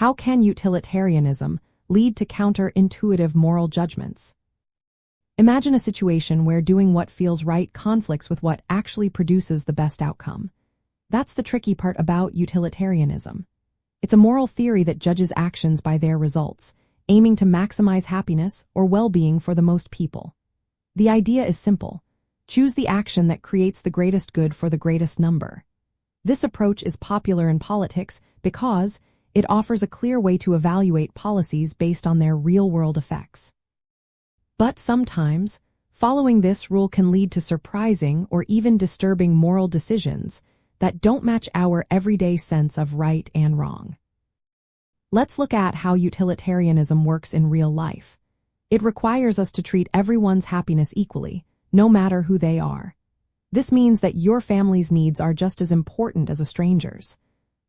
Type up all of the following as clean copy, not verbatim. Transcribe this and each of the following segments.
How can utilitarianism lead to counterintuitive moral judgments? Imagine a situation where doing what feels right conflicts with what actually produces the best outcome. That's the tricky part about utilitarianism. It's a moral theory that judges actions by their results, aiming to maximize happiness or well-being for the most people. The idea is simple. Choose the action that creates the greatest good for the greatest number. This approach is popular in politics because it offers a clear way to evaluate policies based on their real-world effects. But sometimes, following this rule can lead to surprising or even disturbing moral decisions that don't match our everyday sense of right and wrong. Let's look at how utilitarianism works in real life. It requires us to treat everyone's happiness equally, no matter who they are. This means that your family's needs are just as important as a stranger's.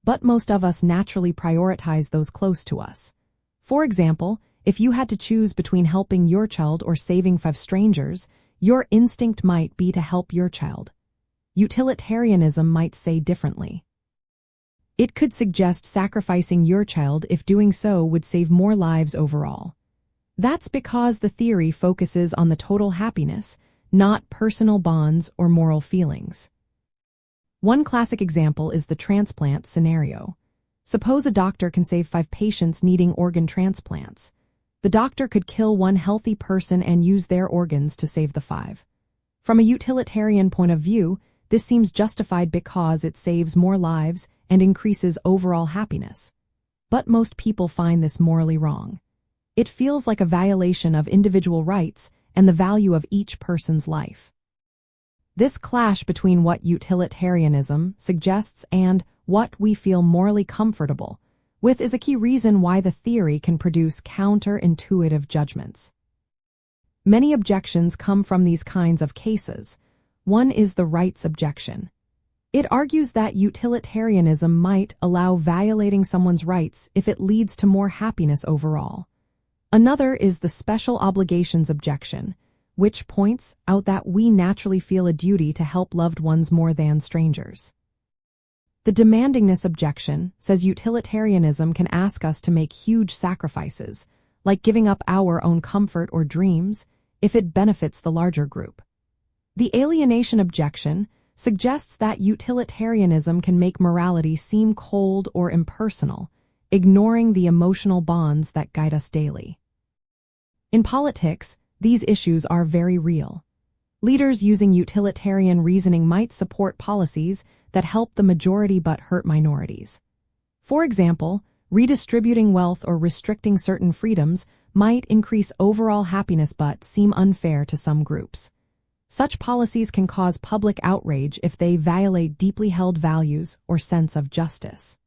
But most of us naturally prioritize those close to us. For example, if you had to choose between helping your child or saving 5 strangers, your instinct might be to help your child. Utilitarianism might say differently. It could suggest sacrificing your child if doing so would save more lives overall. That's because the theory focuses on the total happiness, not personal bonds or moral feelings. One classic example is the transplant scenario. Suppose a doctor can save 5 patients needing organ transplants. The doctor could kill one healthy person and use their organs to save the 5. From a utilitarian point of view, this seems justified because it saves more lives and increases overall happiness. But most people find this morally wrong. It feels like a violation of individual rights and the value of each person's life. This clash between what utilitarianism suggests and what we feel morally comfortable with is a key reason why the theory can produce counterintuitive judgments. Many objections come from these kinds of cases. One is the rights objection. It argues that utilitarianism might allow violating someone's rights if it leads to more happiness overall. Another is the special obligations objection, which points out that we naturally feel a duty to help loved ones more than strangers. The demandingness objection says utilitarianism can ask us to make huge sacrifices, like giving up our own comfort or dreams, if it benefits the larger group. The alienation objection suggests that utilitarianism can make morality seem cold or impersonal, ignoring the emotional bonds that guide us daily. In politics, these issues are very real. Leaders using utilitarian reasoning might support policies that help the majority but hurt minorities. For example, redistributing wealth or restricting certain freedoms might increase overall happiness but seem unfair to some groups. Such policies can cause public outrage if they violate deeply held values or sense of justice.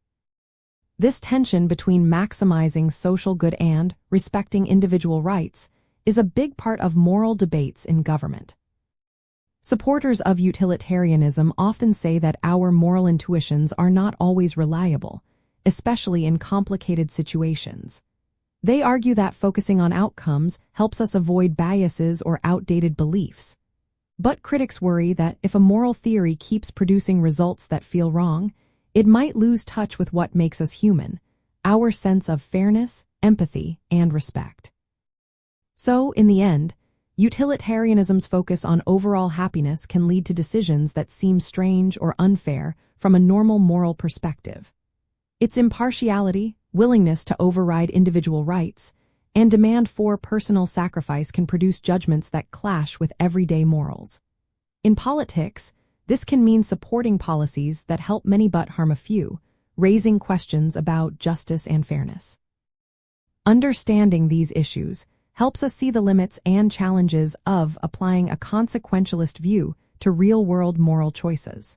This tension between maximizing social good and respecting individual rights is a big part of moral debates in government. Supporters of utilitarianism often say that our moral intuitions are not always reliable, especially in complicated situations. They argue that focusing on outcomes helps us avoid biases or outdated beliefs. But critics worry that if a moral theory keeps producing results that feel wrong, it might lose touch with what makes us human, our sense of fairness, empathy, and respect. So, in the end, utilitarianism's focus on overall happiness can lead to decisions that seem strange or unfair from a normal moral perspective. Its impartiality, willingness to override individual rights, and demand for personal sacrifice can produce judgments that clash with everyday morals. In politics, this can mean supporting policies that help many but harm a few, raising questions about justice and fairness. Understanding these issues helps us see the limits and challenges of applying a consequentialist view to real-world moral choices.